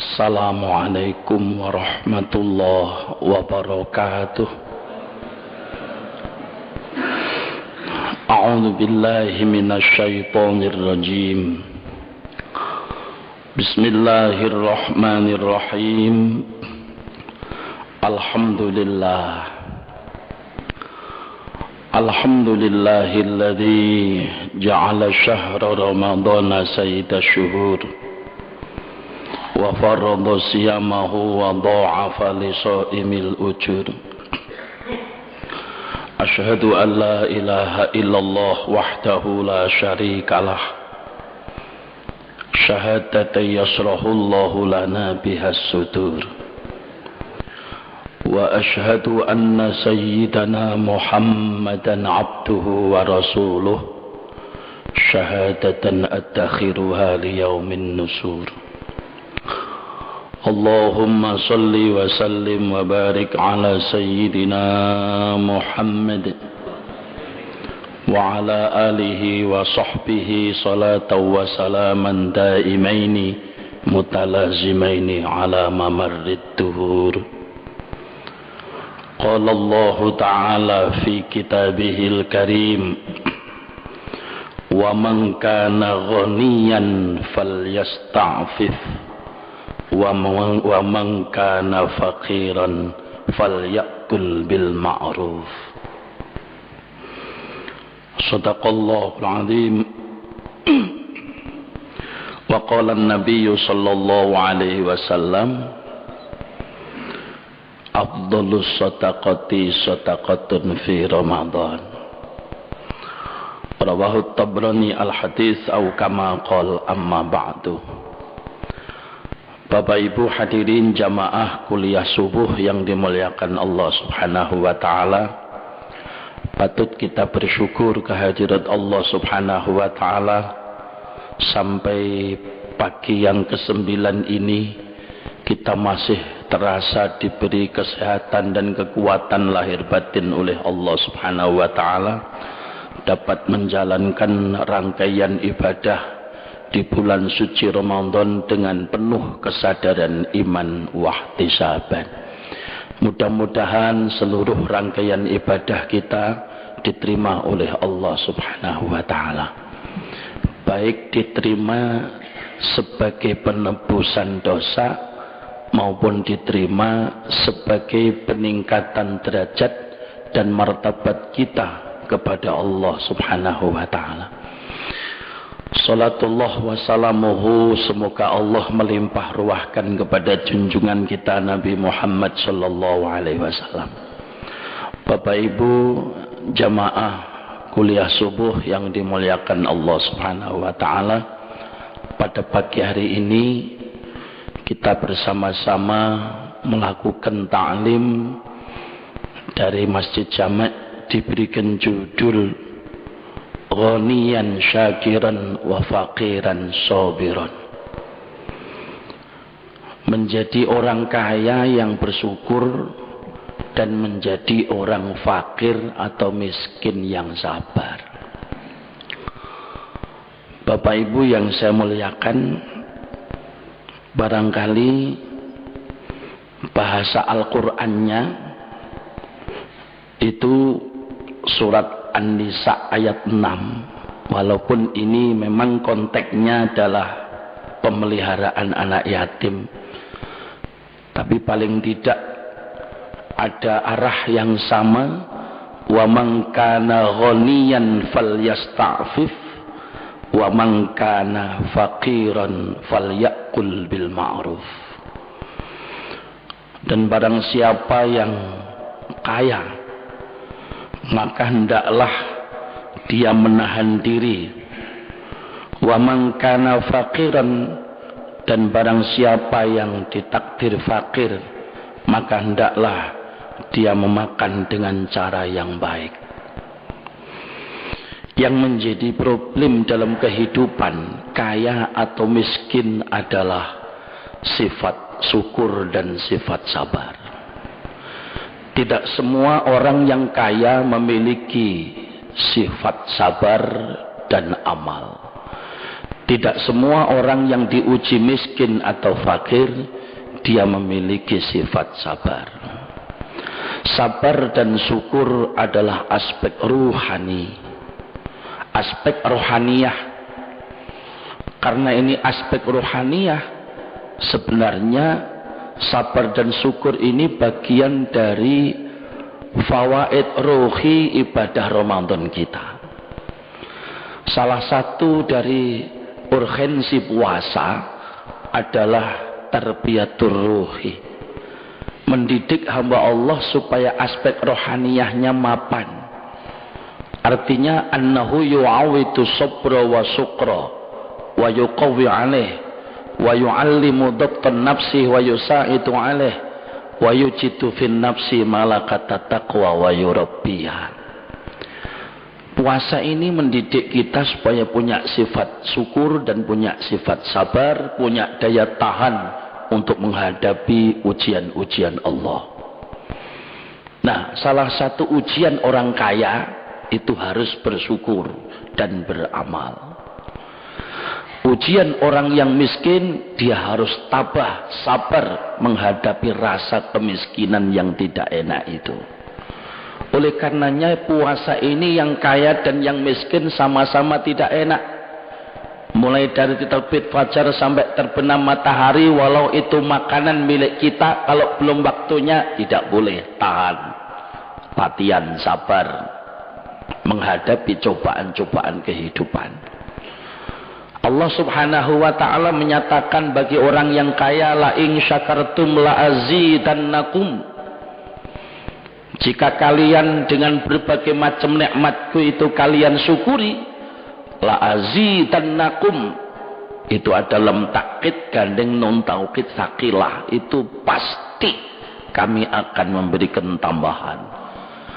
Assalamualaikum warahmatullahi wabarakatuh. A'udzu billahi minasy syaithanir rajim. Bismillahirrahmanirrahim. Alhamdulillah. Alhamdulillahilladzi ja'ala syahra ramadhana sayyidash syuhur. وفرض صيامه وضاعف لصائم الأجور أشهد أن لا إله إلا الله وحده لا شريك له شهادة يشرح الله لنا بها الصدور وأشهد أن سيدنا محمدا عبده ورسوله شهادة أدخرها ليوم النشور Allahumma salli wa sallim wa barik ala sayyidina Muhammad wa ala alihi wa sahbihi salatan wa salaman daimaini mutalazimaini ala mamarrid duhur. Qala Allah ta'ala fi kitabihil karim wa man kana ghaniyan falyasta'fif wa man kana faqiran falyakul bil ma'ruf. Shadaqallahul azim. Wa qala an-nabiy sallallahu alaihi wasallam afdhalus shadaqati shadaqatun fi Ramadan. Rawahu Tabrani al-hadis au kama qala amma ba'du. Bapak Ibu hadirin jamaah kuliah subuh yang dimuliakan Allah Subhanahu wa taala. Patut kita bersyukur kehadirat Allah Subhanahu wa taala sampai pagi yang ke-9 ini kita masih terasa diberi kesehatan dan kekuatan lahir batin oleh Allah Subhanahu wa taala dapat menjalankan rangkaian ibadah di bulan suci Ramadan dengan penuh kesadaran iman wahtisaban. Mudah-mudahan seluruh rangkaian ibadah kita diterima oleh Allah Subhanahu wa taala. Baik diterima sebagai penebusan dosa maupun diterima sebagai peningkatan derajat dan martabat kita kepada Allah Subhanahu wa taala. Salatullah wa salamuhu, semoga Allah melimpah ruahkan kepada junjungan kita Nabi Muhammad sallallahu alaihi wasallam. Bapak Ibu jamaah kuliah subuh yang dimuliakan Allah Subhanahu wa taala, pada pagi hari ini kita bersama-sama melakukan ta'lim dari Masjid Jami' diberikan judul Ghaniyan syakiran wa faqiran sabiran. Menjadi orang kaya yang bersyukur dan menjadi orang fakir atau miskin yang sabar. Bapak Ibu yang saya muliakan, barangkali bahasa Al-Qur'annya itu surat An-Nisa ayat 6, walaupun ini memang konteksnya adalah pemeliharaan anak yatim, tapi paling tidak ada arah yang sama. Wa man kana ghaniyan falyasta'fif wa man kana faqiran falyakul bil ma'ruf. Dan barang siapa yang kaya, maka hendaklah dia menahan diri. Wa man kana faqiran, dan barang siapa yang ditakdir fakir, maka hendaklah dia memakan dengan cara yang baik. Yang menjadi problem dalam kehidupan, kaya atau miskin, adalah sifat syukur dan sifat sabar. Tidak semua orang yang kaya memiliki sifat sabar dan amal. Tidak semua orang yang diuji miskin atau fakir dia memiliki sifat sabar. Sabar dan syukur adalah aspek ruhani, aspek rohaniyah. Karena ini aspek rohaniyah, sebenarnya sabar dan syukur ini bagian dari fawaid ruhi ibadah Ramadan kita. Salah satu dari urgensi puasa adalah tarbiyatur ruhi, mendidik hamba Allah supaya aspek rohaniyahnya mapan. Artinya annahu yu'awidu sabra wa sukra wa yuqawwi alaih wa yu'allimu dhabtan nafsi wa yusa'idu alaih wa yujidu fin nafsi malakata taqwa wa yurabbiha. Puasa ini mendidik kita supaya punya sifat syukur dan punya sifat sabar, punya daya tahan untuk menghadapi ujian-ujian Allah. Nah, salah satu ujian orang kaya itu harus bersyukur dan beramal. Ujian orang yang miskin, dia harus tabah, sabar menghadapi rasa kemiskinan yang tidak enak itu. Oleh karenanya puasa ini yang kaya dan yang miskin sama-sama tidak enak. Mulai dari terbit fajar sampai terbenam matahari, walau itu makanan milik kita, kalau belum waktunya tidak boleh, tahan. Latihan sabar menghadapi cobaan-cobaan kehidupan. Allah subhanahu wa ta'ala menyatakan bagi orang yang kaya, la in syakartum la azidannakum. Jika kalian dengan berbagai macam nikmatku itu kalian syukuri, la azidannakum, itu ada lam takkid gandeng nun taukid sakilah, itu pasti kami akan memberikan tambahan.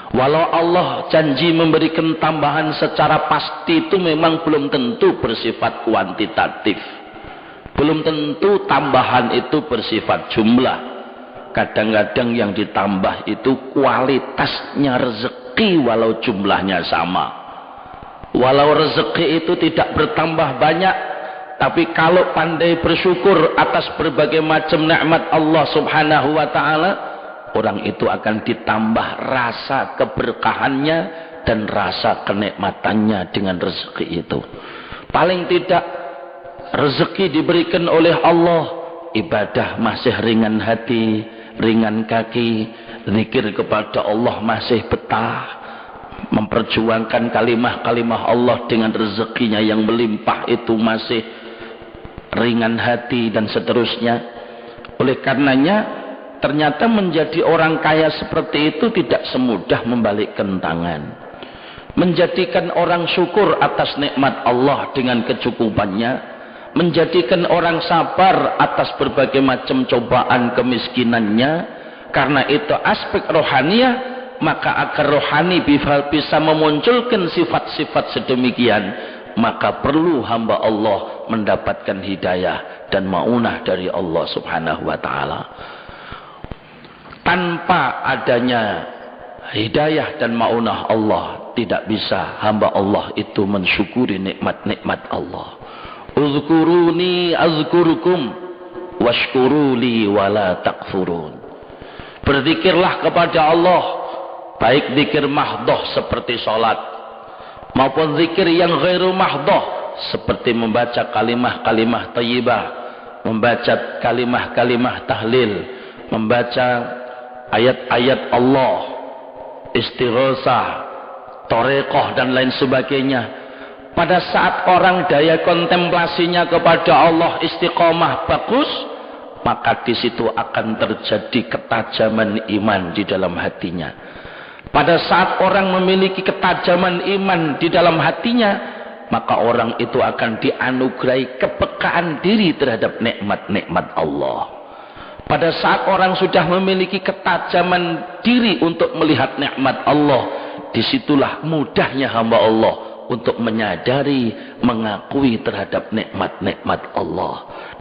Walau Allah janji memberikan tambahan secara pasti, itu memang belum tentu bersifat kuantitatif, belum tentu tambahan itu bersifat jumlah. Kadang-kadang yang ditambah itu kualitasnya rezeki walau jumlahnya sama. Walau rezeki itu tidak bertambah banyak, tapi kalau pandai bersyukur atas berbagai macam nikmat Allah subhanahu wa ta'ala, orang itu akan ditambah rasa keberkahannya dan rasa kenikmatannya dengan rezeki itu. Paling tidak rezeki diberikan oleh Allah, ibadah masih ringan hati, ringan kaki, zikir kepada Allah masih betah, memperjuangkan kalimah-kalimah Allah dengan rezekinya yang melimpah itu masih ringan hati dan seterusnya. Oleh karenanya ternyata menjadi orang kaya seperti itu tidak semudah membalikkan tangan. Menjadikan orang syukur atas nikmat Allah dengan kecukupannya, menjadikan orang sabar atas berbagai macam cobaan kemiskinannya. Karena itu aspek rohaniah, maka agar rohani bisa memunculkan sifat-sifat sedemikian, maka perlu hamba Allah mendapatkan hidayah dan maunah dari Allah subhanahu wa ta'ala. Tanpa adanya hidayah dan maunah Allah, tidak bisa hamba Allah itu mensyukuri nikmat-nikmat Allah. Uzkuruni azkurukum washkuruli wala takfurun. Berzikirlah kepada Allah, baik zikir mahdoh seperti sholat, maupun zikir yang ghairu mahdoh seperti membaca kalimah-kalimah thayyibah, membaca kalimah-kalimah tahlil, membaca ayat-ayat Allah, istighosah, torekoh dan lain sebagainya. Pada saat orang daya kontemplasinya kepada Allah istiqomah bagus, maka di situ akan terjadi ketajaman iman di dalam hatinya. Pada saat orang memiliki ketajaman iman di dalam hatinya, maka orang itu akan dianugerahi kepekaan diri terhadap nikmat-nikmat Allah. Pada saat orang sudah memiliki ketajaman diri untuk melihat nikmat Allah, disitulah mudahnya hamba Allah untuk menyadari, mengakui terhadap nikmat-nikmat Allah.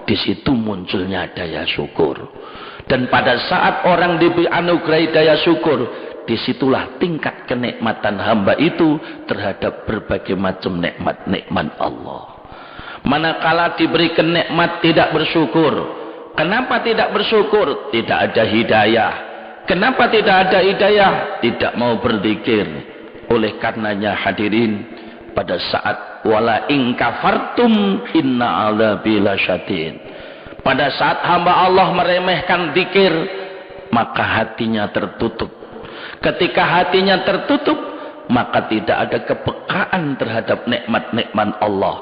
Di situ munculnya daya syukur. Dan pada saat orang dianugerahi daya syukur, disitulah tingkat kenikmatan hamba itu terhadap berbagai macam nikmat-nikmat Allah. Manakala diberikan nikmat tidak bersyukur. Kenapa tidak bersyukur? Tidak ada hidayah. Kenapa tidak ada hidayah? Tidak mau berzikir. Oleh karenanya hadirin, pada saat wala in kafartum inna adzabi lasyadid, pada saat hamba Allah meremehkan zikir, maka hatinya tertutup. Ketika hatinya tertutup, maka tidak ada kepekaan terhadap nikmat-nikmat Allah.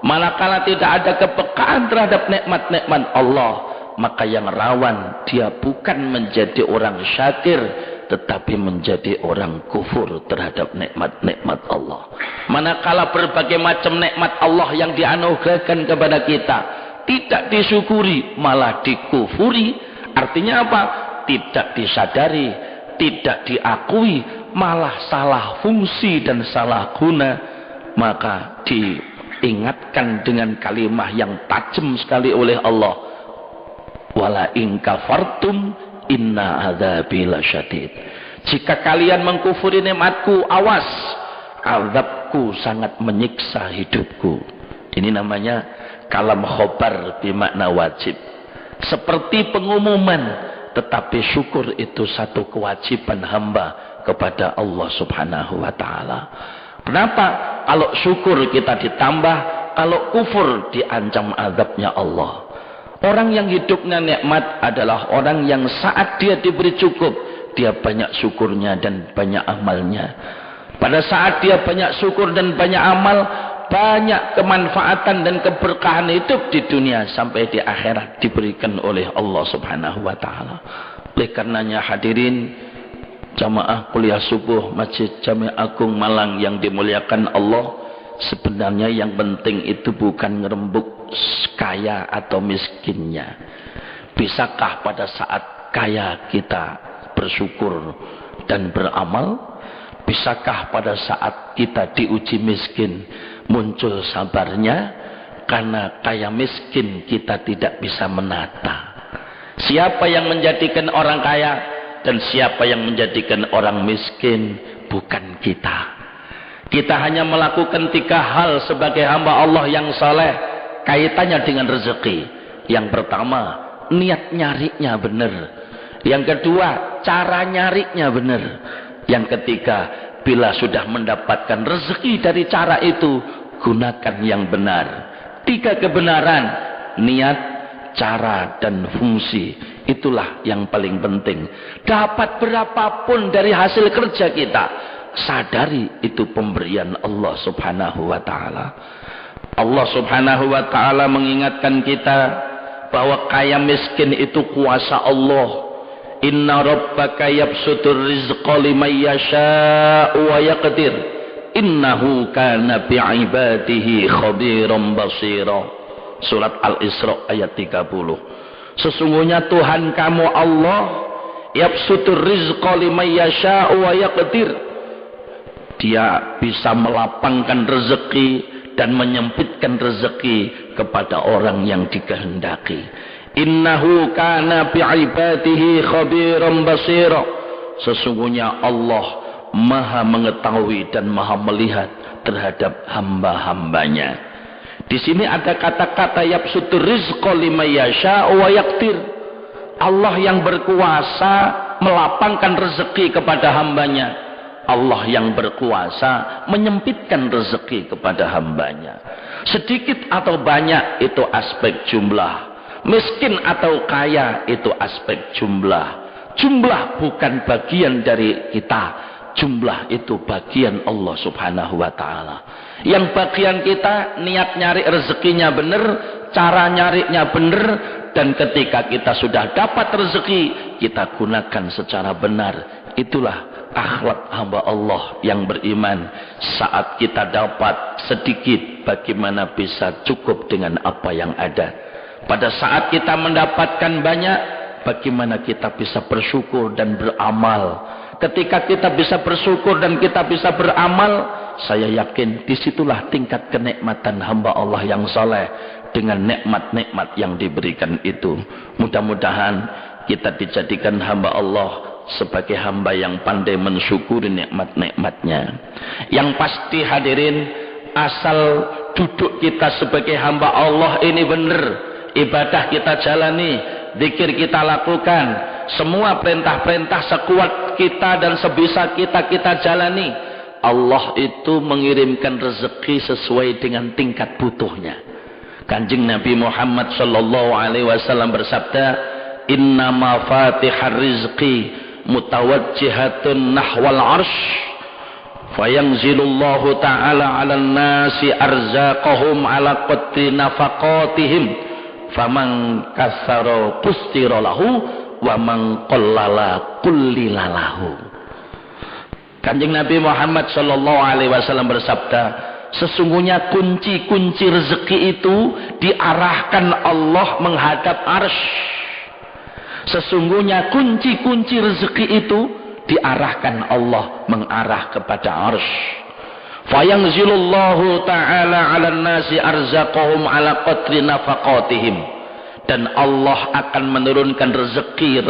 Manakala tidak ada kepekaan terhadap nikmat-nikmat Allah, maka yang rawan dia bukan menjadi orang syakir, tetapi menjadi orang kufur terhadap nikmat-nikmat Allah. Manakala berbagai macam nikmat Allah yang dianugerahkan kepada kita tidak disyukuri, malah dikufuri, artinya apa? Tidak disadari, tidak diakui, malah salah fungsi dan salah guna, maka diingatkan dengan kalimah yang tajam sekali oleh Allah, wala in kafartum inna adzabi lasyadid. Jika kalian mengkufuri nikmatku, awas, azabku sangat menyiksa hidupku. Ini namanya kalam khobar bermakna wajib, seperti pengumuman. Tetapi syukur itu satu kewajiban hamba kepada Allah Subhanahu wa ta'ala. Kenapa? Kalau syukur kita ditambah, kalau kufur diancam azabnya Allah. Orang yang hidupnya nikmat adalah orang yang saat dia diberi cukup, dia banyak syukurnya dan banyak amalnya. Pada saat dia banyak syukur dan banyak amal, banyak kemanfaatan dan keberkahan hidup di dunia sampai di akhirat diberikan oleh Allah Subhanahu wa ta'ala. Oleh karenanya hadirin jamaah kuliah subuh Masjid Jami Agung Malang yang dimuliakan Allah, sebenarnya yang penting itu bukan ngerembuk kaya atau miskinnya. Bisakah pada saat kaya kita bersyukur dan beramal? Bisakah pada saat kita diuji miskin muncul sabarnya? Karena kaya miskin kita tidak bisa menata. Siapa yang menjadikan orang kaya dan siapa yang menjadikan orang miskin? Bukan kita. Kita hanya melakukan 3 hal sebagai hamba Allah yang saleh, kaitannya dengan rezeki. Yang pertama, niat nyarinya benar. Yang kedua, cara nyarinya benar. Yang ketiga, bila sudah mendapatkan rezeki dari cara itu, gunakan yang benar. 3 kebenaran, niat, cara, dan fungsi. Itulah yang paling penting. Dapat berapapun dari hasil kerja kita, sadari itu pemberian Allah Subhanahu wa ta'ala. Allah Subhanahu wa ta'ala mengingatkan kita bahwa kaya miskin itu kuasa Allah. Inna rabbaka yabsutur rizqa liman yasha'u wa yaqdir. Innahu kana bi'ibadihi khabiran basira. Surat Al-Isra ayat 30. Sesungguhnya Tuhan kamu Allah yabsutur rizqa liman yasha'u wa yaqdir. Dia bisa melapangkan rezeki dan menyempitkan rezeki kepada orang yang dikehendaki. Innahu kana bi'ibadihi khabiran basira. Sesungguhnya Allah maha mengetahui dan maha melihat terhadap hamba-hambanya. Di sini ada kata-kata yabsutur rizqa liman yasha'u wa yaqdir. Allah yang berkuasa melapangkan rezeki kepada hambanya. Allah yang berkuasa menyempitkan rezeki kepada hambanya. Sedikit atau banyak itu aspek jumlah. Miskin atau kaya itu aspek jumlah. Jumlah bukan bagian dari kita. Jumlah itu bagian Allah Subhanahu wa ta'ala. Yang bagian kita niat nyari rezekinya benar, cara nyarinya benar, dan ketika kita sudah dapat rezeki, kita gunakan secara benar. Itulah akhlak hamba Allah yang beriman. Saat kita dapat sedikit, bagaimana bisa cukup dengan apa yang ada. Pada saat kita mendapatkan banyak, bagaimana kita bisa bersyukur dan beramal. Ketika kita bisa bersyukur dan kita bisa beramal, saya yakin disitulah tingkat kenikmatan hamba Allah yang saleh dengan nikmat-nikmat yang diberikan itu. Mudah-mudahan kita dijadikan hamba Allah sebagai hamba yang pandai mensyukuri nikmat-nikmatnya. Yang pasti hadirin, asal duduk kita sebagai hamba Allah ini benar, ibadah kita jalani, zikir kita lakukan, semua perintah-perintah sekuat kita dan sebisa kita jalani. Allah itu mengirimkan rezeki sesuai dengan tingkat butuhnya. Kanjeng Nabi Muhammad sallallahu alaihi wasallam bersabda, "Inna mafatihar rizqi mutawajjihatun nahwal arsh, fayanzilullahu ta'ala 'alan nasi arzaqahum 'ala qadri nafaqatihim, faman katsara qustira lahu wa man qallala qullila lahu." Kanjeng Nabi Muhammad sallallahu alaihi wasallam bersabda, sesungguhnya kunci-kunci rezeki itu diarahkan Allah menghadap arsy. Sesungguhnya kunci-kunci rezeki itu diarahkan Allah mengarah kepada arsy. Fayanzilullahu ta'ala 'alan nasi arzaqahum 'ala qadri nafaqatihim. Dan Allah akan menurunkan rezeki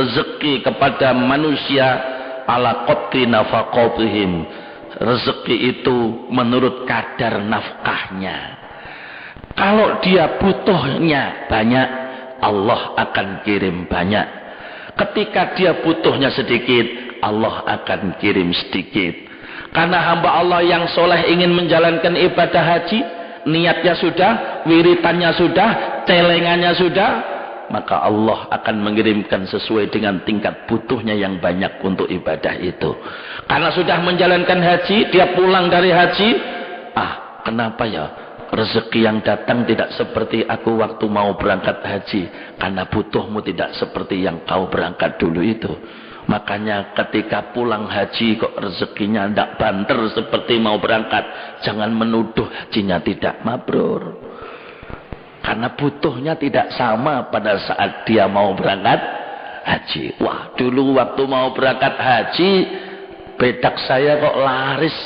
kepada manusia ala qadri nafaqatihim. Rezeki itu menurut kadar nafkahnya. Kalau dia butuhnya banyak, Allah akan kirim banyak. Ketika dia butuhnya sedikit, Allah akan kirim sedikit. Karena hamba Allah yang soleh ingin menjalankan ibadah haji, niatnya sudah, wiritannya sudah, celengannya sudah, maka Allah akan mengirimkan sesuai dengan tingkat butuhnya yang banyak untuk ibadah itu. Karena sudah menjalankan haji, dia pulang dari haji, kenapa ya rezeki yang datang tidak seperti aku waktu mau berangkat haji? Karena butuhmu tidak seperti yang kau berangkat dulu itu. Makanya ketika pulang haji kok rezekinya tidak banter seperti mau berangkat, jangan menuduh hajinya tidak mabrur. Karena butuhnya tidak sama pada saat dia mau berangkat haji. Wah, dulu waktu mau berangkat haji, bedak saya kok laris.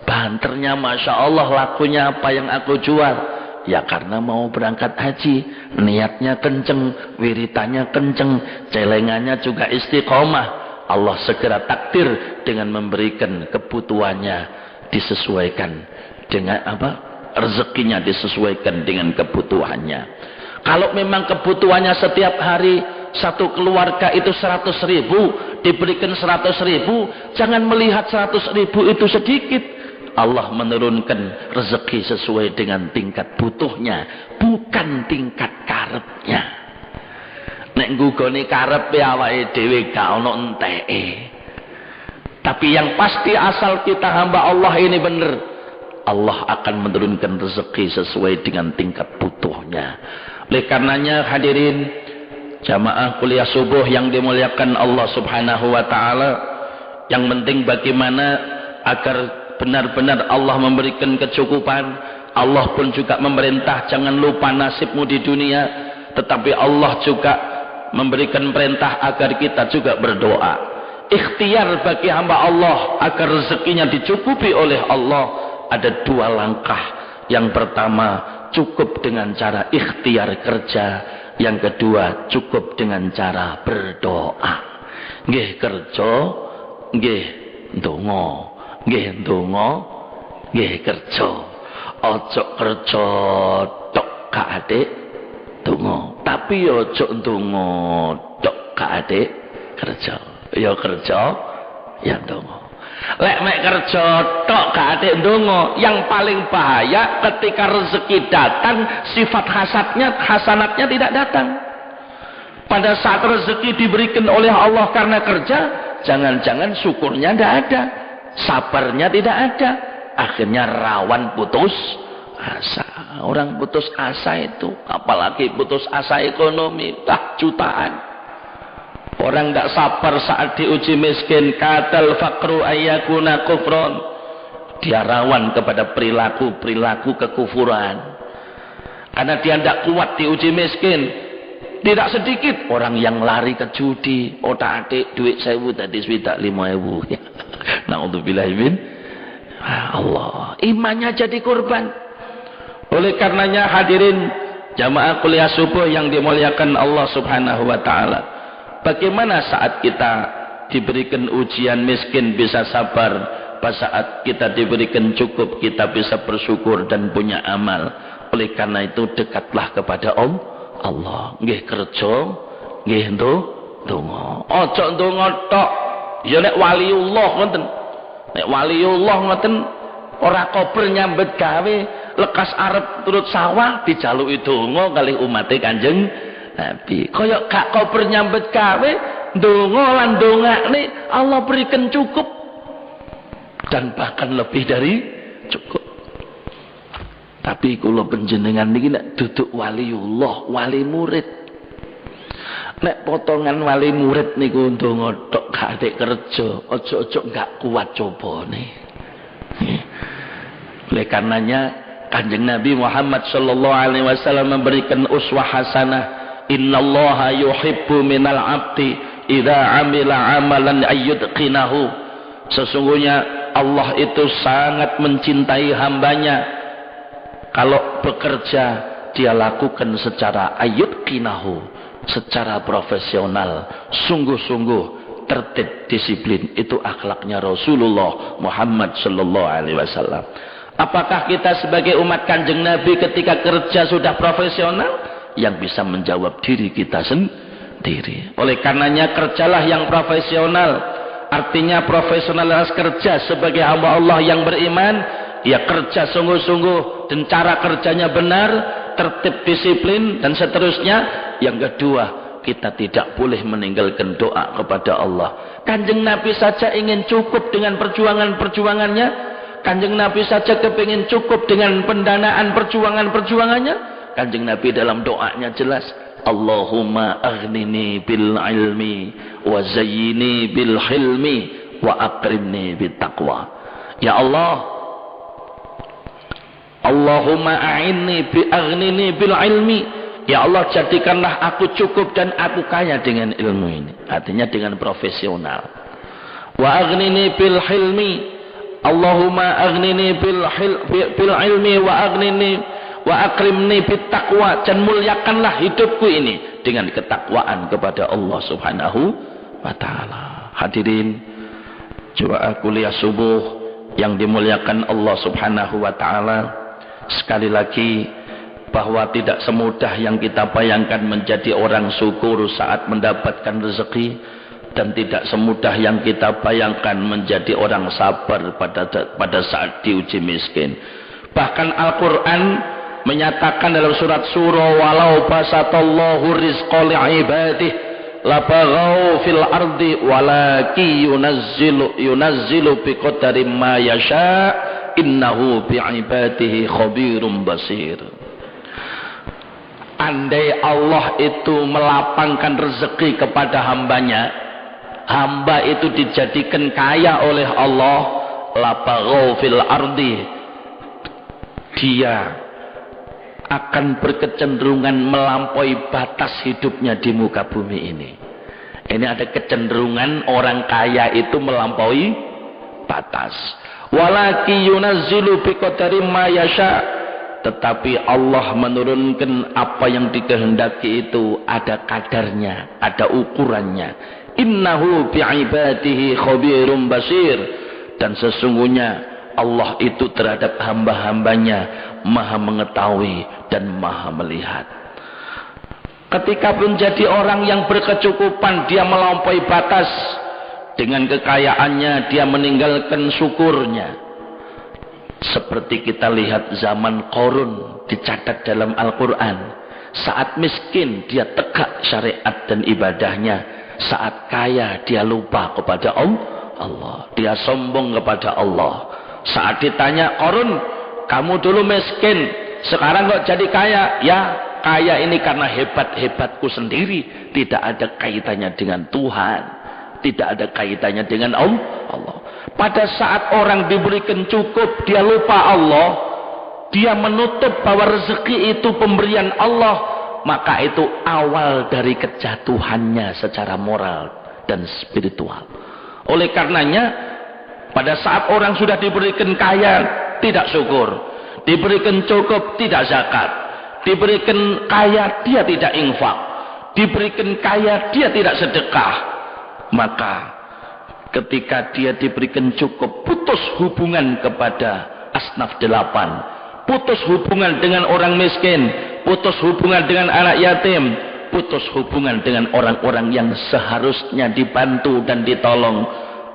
Banternya Masya Allah, lakunya apa yang aku jual. Ya karena mau berangkat haji, niatnya kenceng, wiritannya kenceng, celengannya juga istiqomah. Allah segera takdir dengan memberikan kebutuhannya disesuaikan dengan rezekinya disesuaikan dengan kebutuhannya. Kalau memang kebutuhannya setiap hari satu keluarga itu 100.000, diberikan 100.000, jangan melihat 100.000 itu sedikit. Allah menurunkan rezeki sesuai dengan tingkat butuhnya, bukan tingkat karepnya. Nek nggugoni karepe awake dhewe gak ono enteke. Tapi yang pasti asal kita hamba Allah ini benar, Allah akan menurunkan rezeki sesuai dengan tingkat butuhnya. Oleh karenanya hadirin jamaah kuliah subuh yang dimuliakan Allah Subhanahu wa taala, yang penting bagaimana agar benar-benar Allah memberikan kecukupan. Allah pun juga memerintah jangan lupa nasibmu di dunia, tetapi Allah juga memberikan perintah agar kita juga berdoa. Ikhtiar bagi hamba Allah agar rezekinya dicukupi oleh Allah ada dua langkah. Yang pertama, cukup dengan cara ikhtiar kerja. Yang kedua, cukup dengan cara berdoa. Nggih kerja, nggih ndonga, nggih ndonga, nggih kerja. Ojo kerja tok gak adik ndonga, tapi ojo ndonga tok gak adik kerja. Ya kerja, ya ndonga. Lek mek kerja tok gak atik ndonga, yang paling bahaya ketika rezeki datang sifat hasanatnya tidak datang. Pada saat rezeki diberikan oleh Allah karena kerja, jangan-jangan syukurnya tidak ada, sabarnya tidak ada, akhirnya rawan putus asa. Orang putus asa itu, apalagi putus asa ekonomi, jutaan. Orang tidak sabar saat diuji miskin, kadal fakru ayyakuna kufron. Dia rawan kepada perilaku kekufuran. Karena dia tidak kuat diuji miskin. Tidak sedikit orang yang lari ke judi. Otak adik duit 1.000 tadi swidak 5.000. Na'udzubillahi min Allah. Imannya jadi korban. Oleh karenanya hadirin jamaah kuliah subuh yang dimuliakan Allah Subhanahu wa taala. Bagaimana saat kita diberikan ujian miskin bisa sabar, pada saat kita diberikan cukup kita bisa bersyukur dan punya amal. Oleh karena itu dekatlah kepada Allah. Nggih kerja, nggih ndonga. Aja ndonga tok. Ya nek waliullah ngoten. Nek waliullah ngoten ora kober nyambet gawe, lekas arep turut sawah dijaluki donga kalih umate Kanjeng Nabi. Kaya gak kober nyambet gawe, ndonga lan ndongakne Allah berikan cukup dan bahkan lebih dari cukup. Tapi kula panjenengan niki nek duduk waliullah, wali murid. Nek potongan wali murid niku ndonga tok gak adek kerja, aja-aja gak kuat cobane. Oleh karenanya Kanjeng Nabi Muhammad sallallahu alaihi wasallam memberikan uswah hasanah. Innallaha yuhibbu minal 'abdi idza 'amila 'amalan ayyutqinahu. Sesungguhnya Allah itu sangat mencintai hambanya kalau bekerja dia lakukan secara ayyutqinahu, secara profesional, sungguh-sungguh, tertib, disiplin. Itu akhlaknya Rasulullah Muhammad sallallahu alaihi wasallam. Apakah kita sebagai umat Kanjeng Nabi ketika kerja sudah profesional? Yang bisa menjawab diri kita sendiri. Oleh karenanya kerjalah yang profesional. Artinya profesionalitas kerja sebagai hamba Allah yang beriman, ya kerja sungguh-sungguh dan cara kerjanya benar, tertib, disiplin dan seterusnya. Yang kedua, kita tidak boleh meninggalkan doa kepada Allah. Kanjeng Nabi saja ingin cukup dengan perjuangan-perjuangannya. Kanjeng Nabi saja kepingin cukup dengan pendanaan perjuangan-perjuangannya. Kanjeng Nabi dalam doanya jelas, Allahumma aghnini bil ilmi wa zayyini bil hilmi wa akrimni bit taqwa. Ya Allah, Allahumma a'inni bi aghnini bil ilmi. Ya Allah, jadikanlah aku cukup dan aku kaya dengan ilmu ini. Artinya dengan profesional. Wa aghnini bil hilmi. Allahumma aghnini bil ilmi wa aghnini wa akrimni bit taqwa, dan muliakanlah hidupku ini dengan ketakwaan kepada Allah Subhanahu wa taala. Hadirin jemaah kuliah subuh yang dimuliakan Allah Subhanahu wa taala, sekali lagi bahwa tidak semudah yang kita bayangkan menjadi orang syukur saat mendapatkan rezeki, dan tidak semudah yang kita bayangkan menjadi orang sabar pada saat diuji miskin. Bahkan Al-Quran menyatakan dalam surat Surah, walau basatallahu rizqa li'ibadih labaghaw fil ardi walaki yunazzilu biqadari ma yasha innahu bi'ibadihi khabirum basir. Andai Allah itu melapangkan rezeki kepada hambanya, hamba itu dijadikan kaya oleh Allah, labaghaw fil ardi, dia akan berkecenderungan melampaui batas hidupnya di muka bumi ini. Ini ada kecenderungan orang kaya itu melampaui batas. Walaki yunazzilu biqadari ma yasha, tetapi Allah menurunkan apa yang dikehendaki itu ada kadarnya, ada ukurannya. Innahu bi'ibadihi khabirum basir, dan sesungguhnya Allah itu terhadap hamba-hambanya maha mengetahui dan maha melihat. Ketika menjadi orang yang berkecukupan, dia melampaui batas. Dengan kekayaannya dia meninggalkan syukurnya. Seperti kita lihat zaman Qarun dicatat dalam Al-Quran. Saat miskin dia tegak syariat dan ibadahnya. Saat kaya dia lupa kepada Allah. Dia sombong kepada Allah. Saat ditanya, Qarun, kamu dulu miskin, sekarang kok jadi kaya? Ya, kaya ini karena hebat-hebatku sendiri. Tidak ada kaitannya dengan Tuhan, tidak ada kaitannya dengan Allah. Pada saat orang diberikan cukup, dia lupa Allah, dia menutup bahwa rezeki itu pemberian Allah, maka itu awal dari kejatuhannya secara moral dan spiritual. Oleh karenanya, pada saat orang sudah diberikan kaya, tidak syukur. Diberikan cukup, tidak zakat. Diberikan kaya, dia tidak infak. Diberikan kaya, dia tidak sedekah. Maka ketika dia diberikan cukup, putus hubungan kepada asnaf 8, putus hubungan dengan orang miskin, putus hubungan dengan anak yatim, putus hubungan dengan orang-orang yang seharusnya dibantu dan ditolong.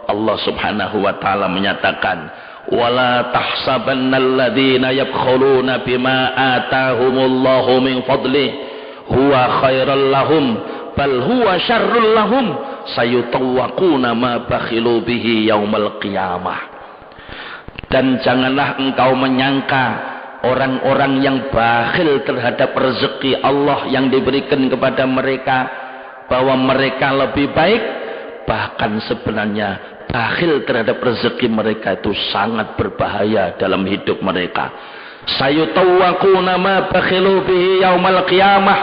Allah Subhanahu wa taala menyatakan, wala tahsabannalladzina yabkhuluna bima atahumullahu min fadli huwa khairal lahum bal huwa syarrul lahum sayutawwaquna ma bakhilu bihi yaumal qiyamah. Dan janganlah engkau menyangka orang-orang yang bakhil terhadap rezeki Allah yang diberikan kepada mereka bahwa mereka lebih baik. Bahkan sebenarnya bakhil terhadap rezeki mereka itu sangat berbahaya dalam hidup mereka. Sayutawwaquna ma bakhilu bihi yaumal qiyamah.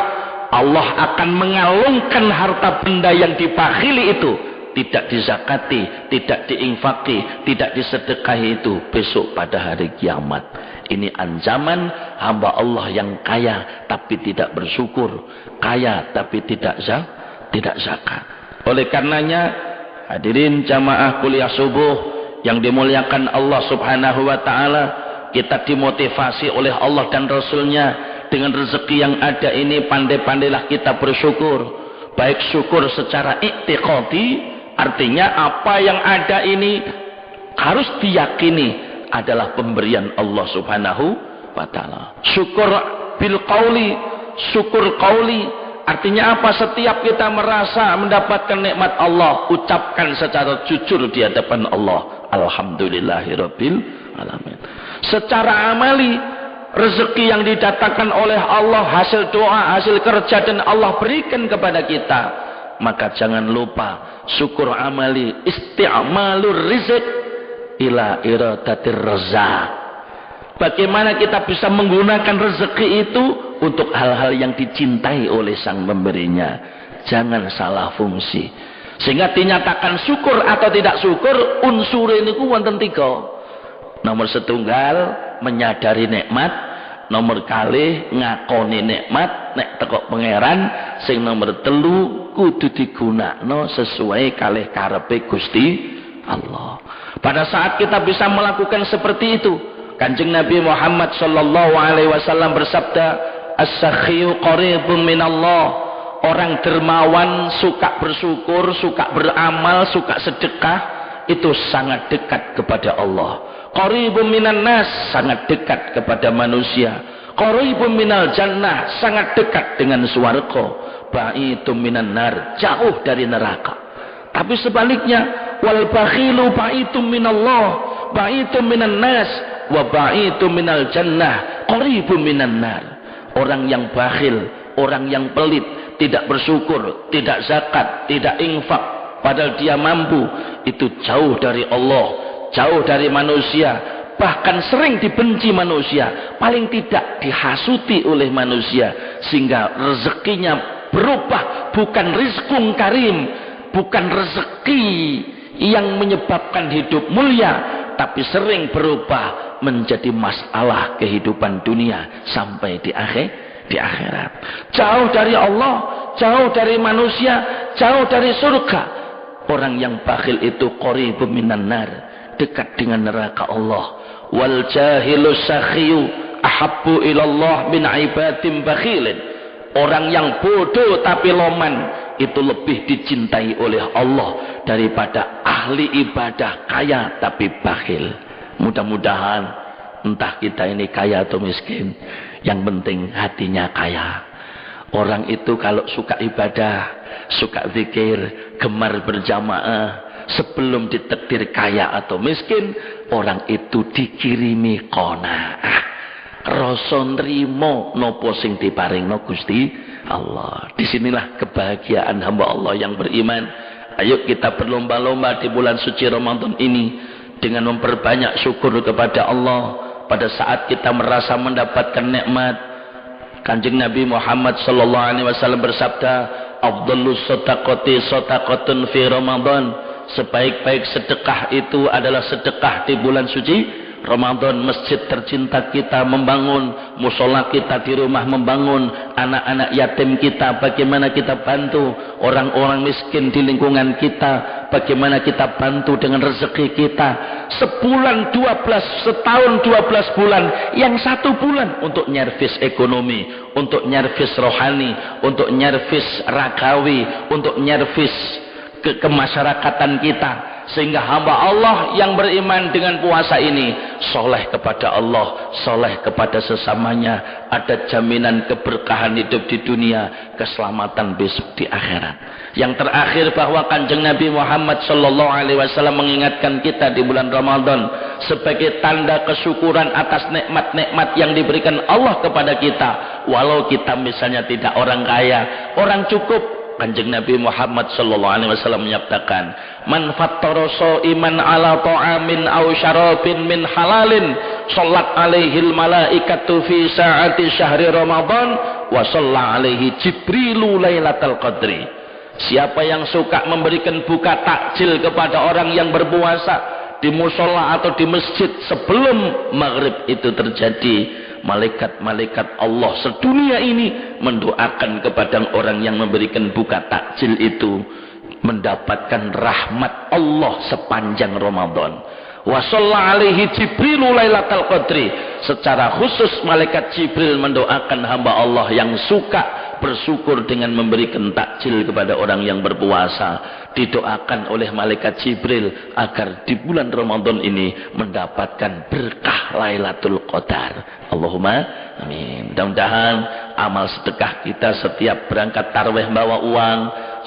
Allah akan mengalungkan harta benda yang dibakhili itu, tidak dizakati, tidak diinfaki, tidak disedekahi itu besok pada hari kiamat. Ini ancaman hamba Allah yang kaya tapi tidak bersyukur, kaya tapi tidak zakat. Oleh karenanya, hadirin jamaah kuliah subuh yang dimuliakan Allah Subhanahu wa taala, kita dimotivasi oleh Allah dan Rasulnya dengan rezeki yang ada ini, pandai-pandailah kita bersyukur. Baik syukur secara i'tiqadi, artinya apa yang ada ini harus diyakini adalah pemberian Allah Subhanahu wa taala. Syukur bil qauli, syukur qauli, artinya apa? Setiap kita merasa mendapatkan nikmat Allah, ucapkan secara jujur di hadapan Allah, alhamdulillahirabbil alamin. Secara amali, rezeki yang didatangkan oleh Allah, hasil doa, hasil kerja dan Allah berikan kepada kita, maka jangan lupa syukur amali, isti'malur rizq ila iradatir razaq. Bagaimana kita bisa menggunakan rezeki itu untuk hal-hal yang dicintai oleh sang pemberinya. Jangan salah fungsi. Sehingga dinyatakan syukur atau tidak syukur, unsur ini ku wonten 3. Nomor setunggal, menyadari nikmat. Nomor kalih, ngakoni nikmat nek teko pangeran. Sing nomor 3, kudu digunakno sesuai kalih karepe Gusti Allah. Pada saat kita bisa melakukan seperti itu, Kanjeng Nabi Muhammad sallallahu alaihi wasallam bersabda, as-sakhiyu qaribun minallah. Orang dermawan, suka bersyukur, suka beramal, suka sedekah, itu sangat dekat kepada Allah. Qaribun minan nas, sangat dekat kepada manusia. Qaribun minal jannah, sangat dekat dengan swarga. Ba'idun minan nar, jauh dari neraka. Tapi sebaliknya, wal bakhilu ba'idun minallah, ba'idun minan nas, wa ba'idun minal jannah, qaribun minan nar. Orang yang bakhil, orang yang pelit, tidak bersyukur, tidak zakat, tidak infak, padahal dia mampu, itu jauh dari Allah, jauh dari manusia, bahkan sering dibenci manusia, paling tidak dihasuti oleh manusia, sehingga rezekinya berubah, bukan rizqun karim, bukan rezeki yang menyebabkan hidup mulia, tapi sering berubah menjadi masalah kehidupan dunia sampai di akhirat. Jauh dari Allah, jauh dari manusia, jauh dari surga. Orang yang bakhil itu qaribun minan nar, dekat dengan neraka Allah. Wal jahilu sakhiyu ahabbu ilallah min ibadim bakhilin. Orang yang bodoh tapi loman itu lebih dicintai oleh Allah daripada ahli ibadah kaya tapi bakhil. Mudah-mudahan entah kita ini kaya atau miskin, yang penting hatinya kaya. Orang itu kalau suka ibadah, suka zikir, gemar berjamaah, sebelum ditakdir kaya atau miskin, orang itu dikirimi qanaah. Rasa nrimo napa sing diparingno Gusti Allah. Disinilah kebahagiaan hamba Allah yang beriman. Ayo kita berlomba-lomba di bulan suci Ramadan ini dengan memperbanyak syukur kepada Allah. Pada saat kita merasa mendapatkan nikmat, Kanjeng Nabi Muhammad sallallahu alaihi wasallam bersabda, afdhalus shadaqati shadaqatun fi Ramadan. Sebaik-baik sedekah itu adalah sedekah di bulan suci Ramadan masjid tercinta kita membangun, musola kita di rumah membangun, anak-anak yatim kita bagaimana kita bantu, orang-orang miskin di lingkungan kita bagaimana kita bantu dengan rezeki kita. Sebulan 12, setahun 12 bulan, yang 1 bulan untuk nyervis ekonomi, untuk nyervis rohani, untuk nyervis ragawi, untuk nyervis kemasyarakatan kita, sehingga hamba Allah yang beriman dengan puasa ini soleh kepada Allah, soleh kepada sesamanya, ada jaminan keberkahan hidup di dunia, keselamatan besok di akhirat. Yang terakhir bahwa Kanjeng Nabi Muhammad sallallahu alaihi wasallam mengingatkan kita di bulan Ramadan sebagai tanda kesyukuran atas nikmat-nikmat yang diberikan Allah kepada kita, walau kita misalnya tidak orang kaya, orang cukup. Kanjeng Nabi Muhammad sallallahu alaihi wasallam menyatakan, "Man fattara shaiman ala ta'amin aw syarabin min halalin, shallat alaihil malaikatu fi sa'ati syahri Ramadan wa shalla alaihi Jibrilu lailatal qadri." Siapa yang suka memberikan buka takjil kepada orang yang berpuasa di musola atau di masjid sebelum maghrib itu terjadi, malaikat-malaikat Allah sedunia ini mendoakan kepada orang yang memberikan buka takjil itu mendapatkan rahmat Allah sepanjang Ramadan. Wa shalla alaihi Jibrilu lailatal qadri. Secara khusus malaikat Jibril mendoakan hamba Allah yang suka bersyukur dengan memberikan takjil kepada orang yang berpuasa, didoakan oleh malaikat Jibril agar di bulan Ramadan ini mendapatkan berkah Lailatul Qadar. Allahumma amin. Mudah-mudahan amal sedekah kita setiap berangkat tarawih bawa uang,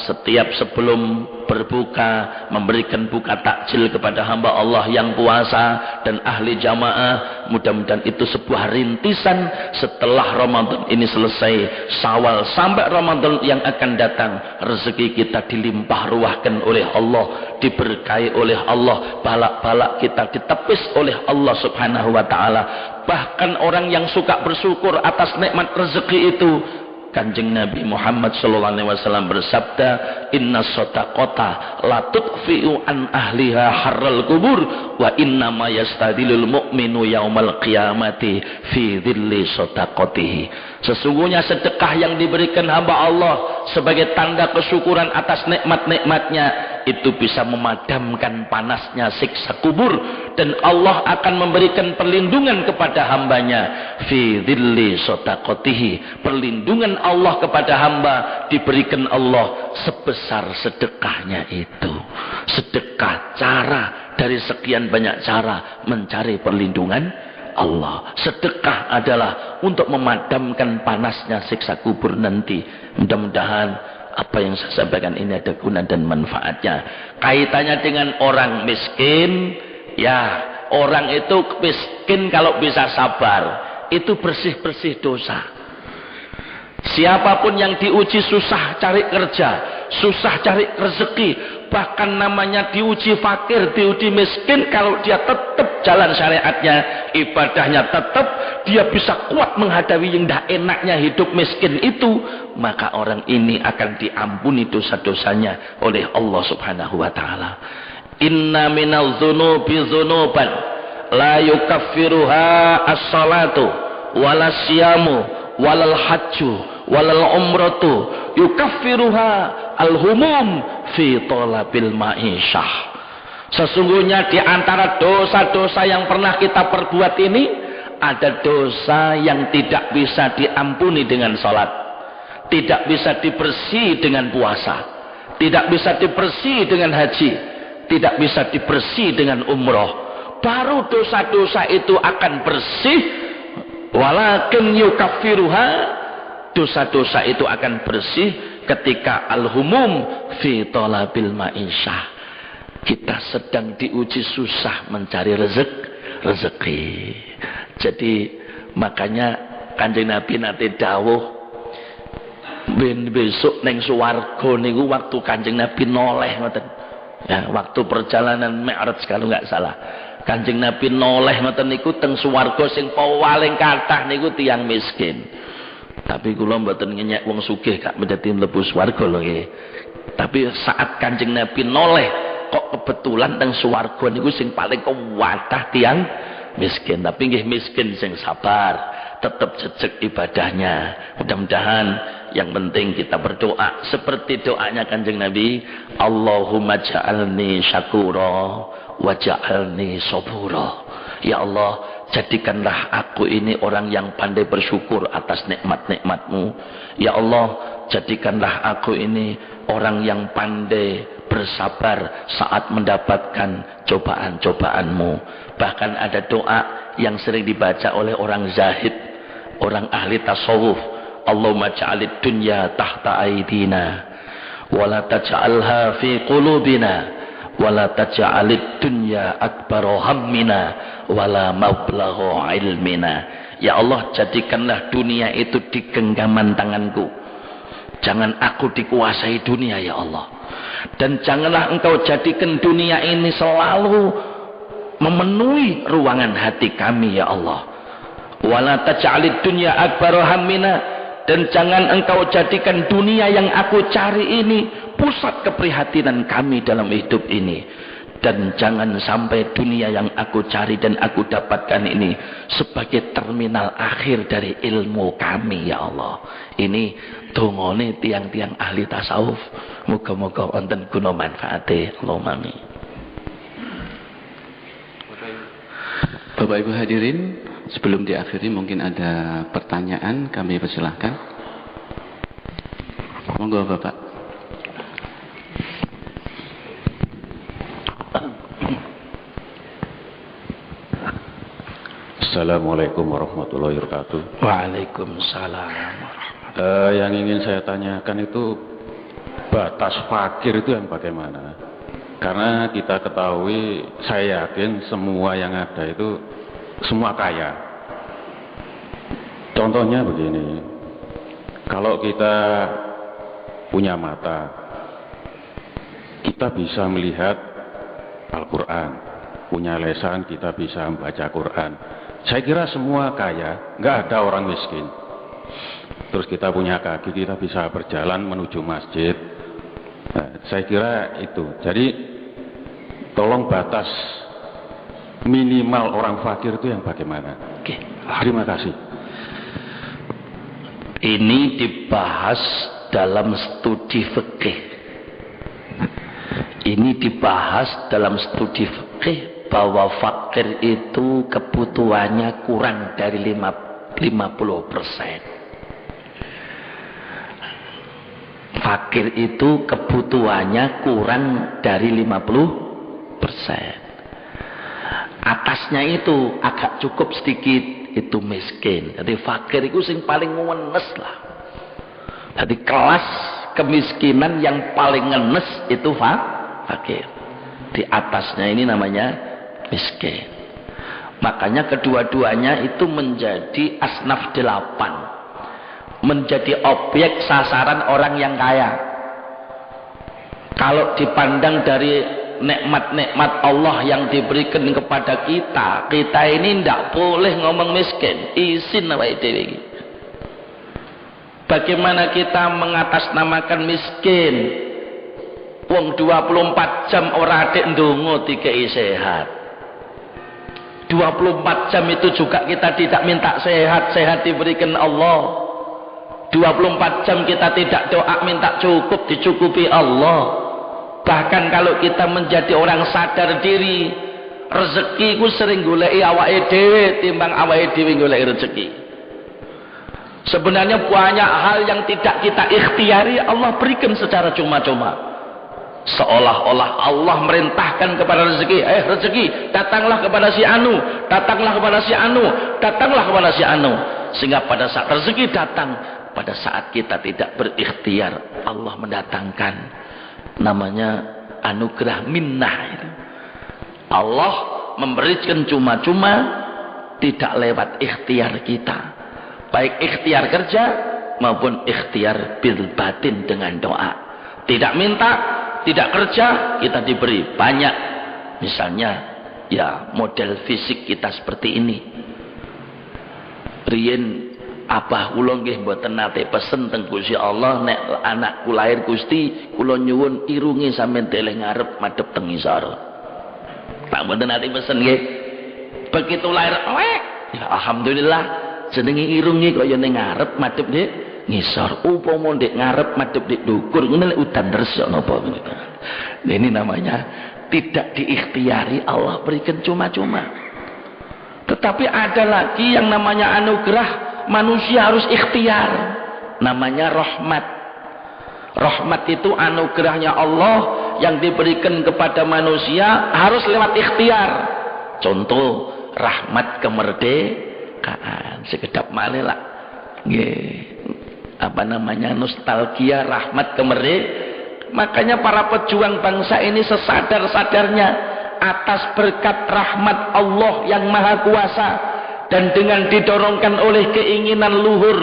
setiap sebelum berbuka memberikan buka takjil kepada hamba Allah yang puasa dan ahli jamaah, mudah-mudahan itu sebuah rintisan setelah Ramadan ini selesai, Syawal sampai Ramadan yang akan datang, rezeki kita dilimpah ruahkan oleh Allah, diberkahi oleh Allah, balak-balak kita ditepis oleh Allah subhanahu wa ta'ala. Bahkan orang yang suka bersyukur atas nikmat rezeki itu, Kanjeng Nabi Muhammad sallallahu alaihi wasallam bersabda, "Inna shadaqata la tudfi'u an ahliha harral kubur wa inna ma yastadilul mu'minu yaumal qiyamati fi dhilli shadaqatihi." Sesungguhnya sedekah yang diberikan hamba Allah sebagai tanda kesyukuran atas nikmat-nikmatnya itu bisa memadamkan panasnya siksa kubur, dan Allah akan memberikan perlindungan kepada hambanya fi dhilli shadaqatihi. Perlindungan Allah kepada hamba diberikan Allah sebesar sedekahnya itu. Sedekah cara dari sekian banyak cara mencari perlindungan Allah. Sedekah adalah untuk memadamkan panasnya siksa kubur nanti. Mudah-mudahan apa yang saya sampaikan ini ada guna dan manfaatnya. Kaitannya dengan orang miskin, ya, orang itu miskin kalau bisa sabar, itu bersih-bersih dosa. Siapapun yang diuji susah cari kerja, susah cari rezeki, bahkan namanya diuji fakir, diuji miskin, kalau dia tetap jalan syariatnya, ibadahnya tetap, dia bisa kuat menghadapi yang dah enaknya hidup miskin itu, maka orang ini akan diampuni dosa-dosanya oleh Allah subhanahu wa ta'ala. Inna minal dzunubi dzunuban la yukaffiruha as-salatu wala siyamu walal hajju walal umratu yukaffiruha al-humum fi talabil ma'isyah. Sesungguhnya di antara dosa-dosa yang pernah kita perbuat ini, ada dosa yang tidak bisa diampuni dengan salat, tidak bisa dibersih dengan puasa, tidak bisa dibersih dengan haji, tidak bisa dibersih dengan umroh. Baru dosa-dosa itu akan bersih. Walakin yukaffiruha, dosa-dosa itu akan bersih ketika al-humum fi talabil ma'isyah. Kita sedang diuji susah mencari rezeki. Jadi makanya Kanjeng Nabi nate dawuh, besok neng swarga niku waktu Kanjeng Nabi noleh ngoten. Ya, waktu perjalanan Mi'raj kalau nggak salah. Kanjeng Nabi noleh ngoten niku teng swarga sing paling kathah niku tiyang miskin. Tapi kula mboten ngenyek wong sugih gak mendadi mlebu swarga lho nggih. Tapi saat Kanjeng Nabi noleh, kok kebetulan teng swarga niku sing paling kuwatah tiyang miskin, tapi nggih miskin sing sabar, tetap jejeg ibadahnya. Mudah-mudahan yang penting kita berdoa seperti doanya Kanjeng Nabi, Allahumma ja'alni syakura wa ja'alni sabura. Ya Allah, jadikanlah aku ini orang yang pandai bersyukur atas nikmat-nikmat-Mu. Ya Allah, jadikanlah aku ini orang yang pandai bersabar saat mendapatkan cobaan-cobaan-Mu. Bahkan ada doa yang sering dibaca oleh orang zahid, orang ahli tasawuf. Allahumma ja'alid dunya tahta aidina wa la taj'alha fi qulubina wa la taj'alid dunya akbara hammina wa la mablagha ilmina. Ya Allah, jadikanlah dunia itu di genggaman tanganku. Jangan aku dikuasai dunia ya Allah. Dan janganlah engkau jadikan dunia ini selalu memenuhi ruangan hati kami ya Allah. Wala taj'alid dunya akbara hammina, dan jangan engkau jadikan dunia yang aku cari ini pusat keprihatinan kami dalam hidup ini. Dan jangan sampai dunia yang aku cari dan aku dapatkan ini sebagai terminal akhir dari ilmu kami ya Allah. Ini dongane tiang-tiang ahli tasawuf. Muga-muga wonten guna manfaate. Allahumma amin. Bapak Ibu hadirin, sebelum diakhiri mungkin ada pertanyaan, kami persilahkan. Monggo Bapak. Assalamualaikum warahmatullahi wabarakatuh. Waalaikumsalam. Yang ingin saya tanyakan itu batas fakir itu yang bagaimana? Karena kita ketahui, saya yakin semua yang ada itu semua kaya. Contohnya begini, kalau kita punya mata, kita bisa melihat Al-Quran, punya lesan kita bisa membaca Quran. Saya kira semua kaya, nggak ada orang miskin. Terus kita punya kaki, kita bisa berjalan menuju masjid. Nah, saya kira itu. Jadi tolong batas minimal orang fakir itu yang bagaimana? Oke. Terima kasih. Ini dibahas dalam studi fikih. Ini dibahas dalam studi fikih bahwa fakir itu kebutuhannya kurang dari 50%. Fakir itu kebutuhannya kurang dari 50%. Atasnya itu agak cukup sedikit, itu miskin. Jadi fakir itu sing paling ngenes lah. Jadi kelas kemiskinan yang paling ngenes itu fakir. Di atasnya ini namanya miskin. Makanya kedua-duanya itu menjadi asnaf 8, menjadi objek sasaran orang yang kaya. Kalau dipandang dari nikmat-nikmat Allah yang diberikan kepada kita, kita ini tidak boleh ngomong miskin. Isin awake dhewe iki. Bagaimana kita mengatasnamakan miskin? Wong 24 jam ora atik ndonga dikei sehat. 24 jam itu juga kita tidak minta sehat, sehat diberikan Allah. 24 jam kita tidak doa minta cukup, dicukupi Allah. Bahkan kalau kita menjadi orang sadar diri, rezeki ku sering goleki awake dhewe timbang awake dhewe goleki rezeki. Sebenarnya banyak hal yang tidak kita ikhtiari Allah berikan secara cuma-cuma. Seolah-olah Allah merintahkan kepada rezeki, rezeki datanglah kepada si anu, datanglah kepada si anu, datanglah kepada si anu. Sehingga pada saat rezeki datang, pada saat kita tidak berikhtiar, Allah mendatangkan. Namanya anugerah minnah itu. Allah memberikan cuma-cuma, tidak lewat ikhtiar kita, baik ikhtiar kerja maupun ikhtiar bil batin dengan doa. Tidak minta, tidak kerja, kita diberi banyak. Misalnya ya model fisik kita seperti ini. Riyen abah kula nggih mboten nate pesen teng Gusti Allah, nek anakku lahir Gusti kula nyuwun irunge sampeyan deleh ngarep madhep teng ngisor. Tak mboten nate pesen nggih. Begitu lahir, ya alhamdulillah jenenge irunge kaya ning ngarep madhep nek ngisor. Upama ndek ngarep madhep nek dhukur ngene lek udan resik napa ngene. Ini namanya tidak diikhtiari, Allah berikan cuma-cuma. Tetapi ada lagi yang namanya anugerah, manusia harus ikhtiar, namanya rahmat. Rahmat itu anugerahnya Allah yang diberikan kepada manusia harus lewat ikhtiar. Contoh rahmat kemerdekaan, sekedap malih lah apa namanya nostalgia rahmat kemerdekaan. Makanya para pejuang bangsa ini sesadar-sadarnya atas berkat rahmat Allah yang maha kuasa dan dengan didorongkan oleh keinginan luhur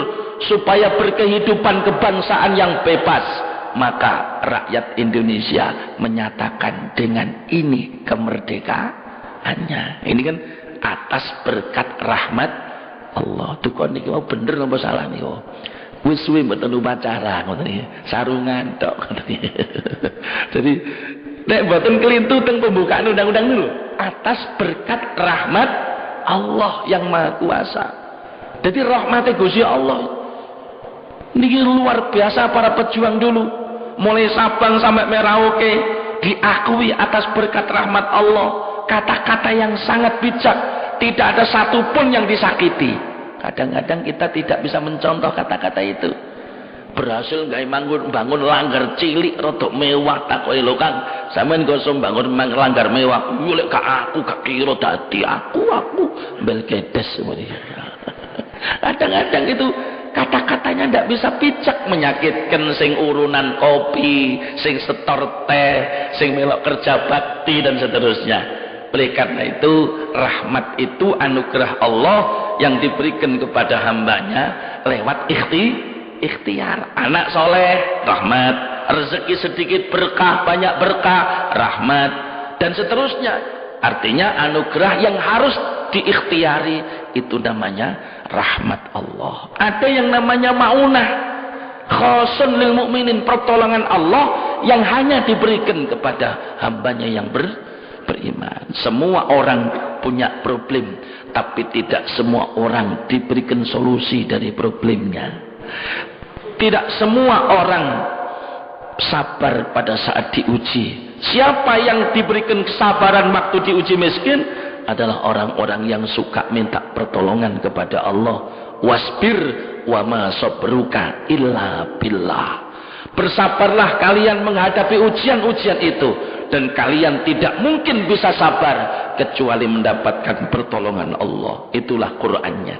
supaya berkehidupan kebangsaan yang bebas, maka rakyat Indonesia menyatakan dengan ini kemerdekaannya. Ini kan atas berkat rahmat Allah. Tuh kok niki mau bener apa salah nih? Wis suwe mboten upacara ngoten iki. Sarungan tok ngoten iki. Jadi nek mboten kelintu teng pembukaan undang-undang niku atas berkat rahmat Allah yang Maha Kuasa. Jadi rahmate Gusti Allah niki luar biasa. Para pejuang dulu mulai Sabang sampai Merauke diakui atas berkat rahmat Allah. Kata-kata yang sangat bijak, tidak ada satupun yang disakiti. Kadang-kadang kita tidak bisa mencontoh kata-kata itu. Berhasil nggak bangun langgar cilik rodok mewah takoki lho Kang, sampean kok bangun langgar mewah. Yo lek aku gak kira dadi aku belkedes seperti. Kadang-kadang itu kata-katanya ndak bisa bijak, menyakitkan sing urunan kopi, sing setor teh, sing melok kerja bakti dan seterusnya. Oleh karena itu rahmat itu anugerah Allah yang diberikan kepada hambanya lewat ikhtiar. Anak soleh rahmat, rezeki sedikit berkah, banyak berkah rahmat, dan seterusnya. Artinya anugerah yang harus diikhtiari itu namanya rahmat Allah. Ada yang namanya maunah, khosun lil mukminin, pertolongan Allah yang hanya diberikan kepada hambanya yang beriman. Semua orang punya problem, tapi tidak semua orang diberikan solusi dari problemnya. Tidak semua orang sabar pada saat diuji. Siapa yang diberikan kesabaran waktu diuji miskin adalah orang-orang yang suka minta pertolongan kepada Allah. Wasbir wa ma sabruka illa billah. Bersabarlah kalian menghadapi ujian-ujian itu, dan kalian tidak mungkin bisa sabar kecuali mendapatkan pertolongan Allah. Itulah Qur'annya.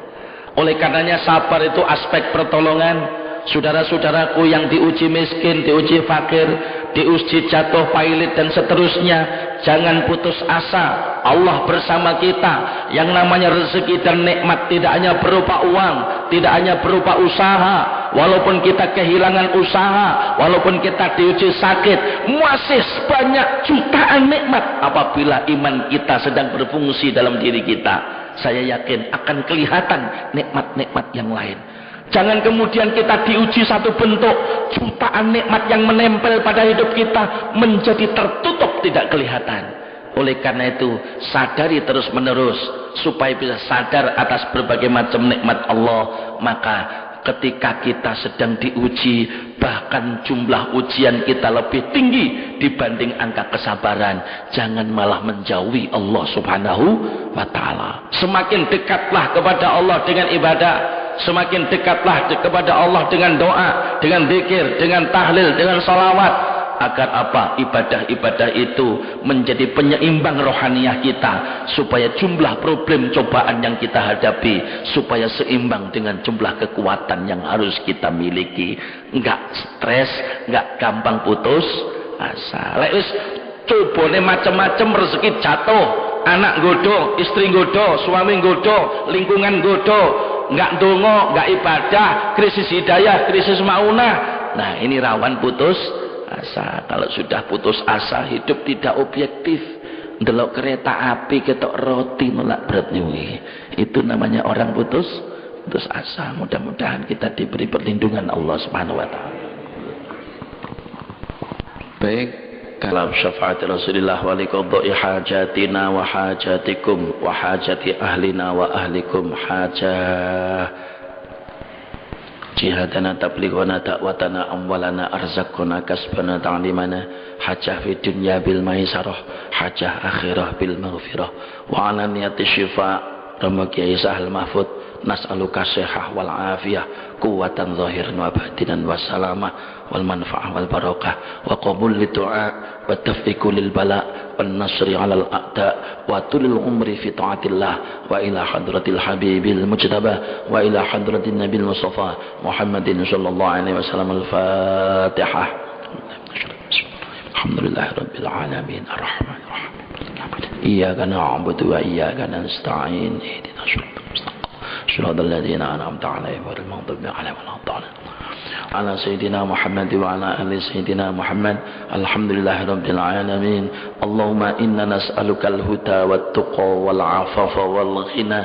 Oleh karenanya sabar itu aspek pertolongan. Saudara-saudaraku yang diuji miskin, diuji fakir, diuji jatuh pailit dan seterusnya, jangan putus asa. Allah bersama kita. Yang namanya rezeki dan nikmat tidak hanya berupa uang, tidak hanya berupa usaha. Walaupun kita kehilangan usaha, walaupun kita diuji sakit, masih banyak jutaan nikmat apabila iman kita sedang berfungsi dalam diri kita. Saya yakin akan kelihatan nikmat-nikmat yang lain. Jangan kemudian kita diuji satu bentuk, jutaan nikmat yang menempel pada hidup kita menjadi tertutup, tidak kelihatan. Oleh karena itu sadari terus menerus supaya bisa sadar atas berbagai macam nikmat Allah. Maka ketika kita sedang diuji, bahkan jumlah ujian kita lebih tinggi dibanding angka kesabaran, jangan malah menjauhi Allah Subhanahu wa ta'ala. Semakin dekatlah kepada Allah dengan ibadah, semakin dekatlah kepada Allah dengan doa, dengan zikir, dengan tahlil, dengan salawat. Agar apa? Ibadah-ibadah itu menjadi penyeimbang rohaniah kita, supaya jumlah problem cobaan yang kita hadapi supaya seimbang dengan jumlah kekuatan yang harus kita miliki. Enggak stres, enggak gampang putus asa. Lek wis cobane macam-macam, rezeki jatuh, anak godo, istri godo, suami godo, lingkungan godo, enggak ndonga, enggak ibadah, krisis hidayah, krisis maunah. Nah, ini rawan putus asa. Kalau sudah putus asa, hidup tidak objektif. Ndelok kereta api ketok roti nolak berat nyuwi. Itu namanya orang putus asa. Mudah-mudahan kita diberi perlindungan Allah Subhanahu wa taala. Baik, kalam syafaat Rasulillah wa liqadai hajatina wa hajatikum wa hajati ahlina wa ahlikum hajah jihadana tablighana da'watana amwalana arzaqana kasbana ta'limana hajah fi dunya bil maisarah hajah akhirah bil maghfirah wa ala niyati syifa Kiai Sahal Mahfud nas'aluka sihah wal afiyah quwwatan zahiran wa batinan wa salamah wal manfaah wal barakah wa qabul li du'a wa tafriqu lil bala wan nasri 'alal a'da wa tulil umri fi ta'atillah wa ila hadratil habibil mujtaba wa ila hadratin nabil mustafa Muhammadin sallallahu alaihi wasallam al-Fatihah. Alhamdulillahi rabbil alamin arrahmanir rahim iyyaka na'budu wa iyyaka nasta'in ihdinas siratal mustaqim siratal ladzina an'amta 'alaihim ghairil maghdubi 'alaihim waladdallin ala sayyidina Muhammad wa ala ali sayyidina Muhammad alhamdulillahi rabbil alamin Allahumma inna nas'alukal huda wat tuqa wal 'afafa wal ghina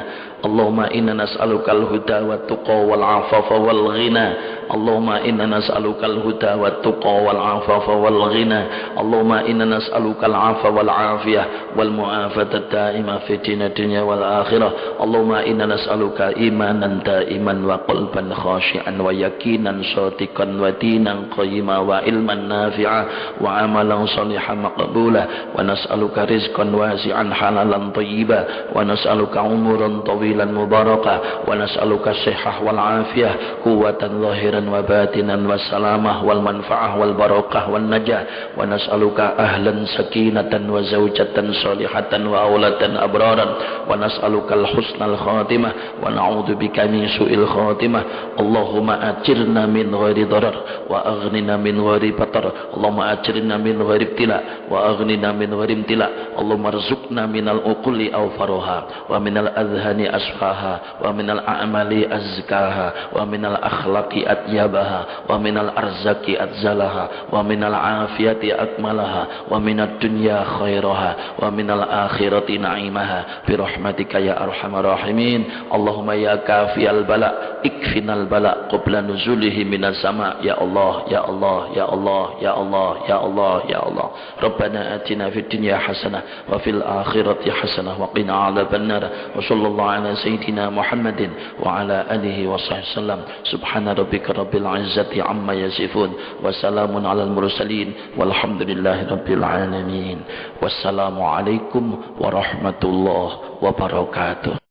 Allahumma inna nas'alukal huda wat tuqa wal 'afafa wal ghina Allahumma inna nas'alukal huda wat tuqa wal 'afafa wal ghina Allahumma inna nas'alukal 'afa wal 'afiyah wal mu'afata da'ima fi dunya wal akhirah Allahumma inna nas'aluka imanan da'iman wa qalban khashi'an wa yaqinan shadiqan wa dinan qayyima wa ilman nafi'a wa amalan salihan maqbula wa nas'aluka rizqan wasi'an halalan thayyiba wa nas'aluka umuran tawilan mubarakah wa nas'aluka sihah wal afiyah quwwatan zahiran wa batinan wa salamah wal manfaah wal barakah wal najah wa nas'aluka ahlan sakinatan wa zawjatan salihatan wa auladan abraran wa nas'aluka al husnal khatimah wa na'udzu bika min su'il khatimah Allahumma ajirna min ghairi darar wa aghnina min ghairi batar Allahumma ajirna min ghairi ibtila wa aghnina min ghairi imtila Allahumma rzuqna minal uquli awfaroha wa minal adhani asfaha wa minal a'mali azkaha wa minal akhlaqi atyabaha wa minal arzaki atzalaha wa minal afiyati akmalaha wa minad dunya khairaha wa minal akhirati na'imaha birahmatika ya arhamar rahimin Allahumma ya kafiyal bala ikfinal bala qabla nuzulihi minas sama ya Allah ya Allah ya Allah ya Allah ya Allah ya Allah Rabbana atina fid dunya hasanah wa fil akhirati hasanah wa qina adzaban nar wa sallallahu ala sayyidina Muhammadin wa ala alihi wa sahbihi sallam subhana rabbika rabbil izzati amma yasifun wa salamun alal mursalin walhamdulillahi rabbil alamin wassalamu alaikum warahmatullahi wabarakatuh.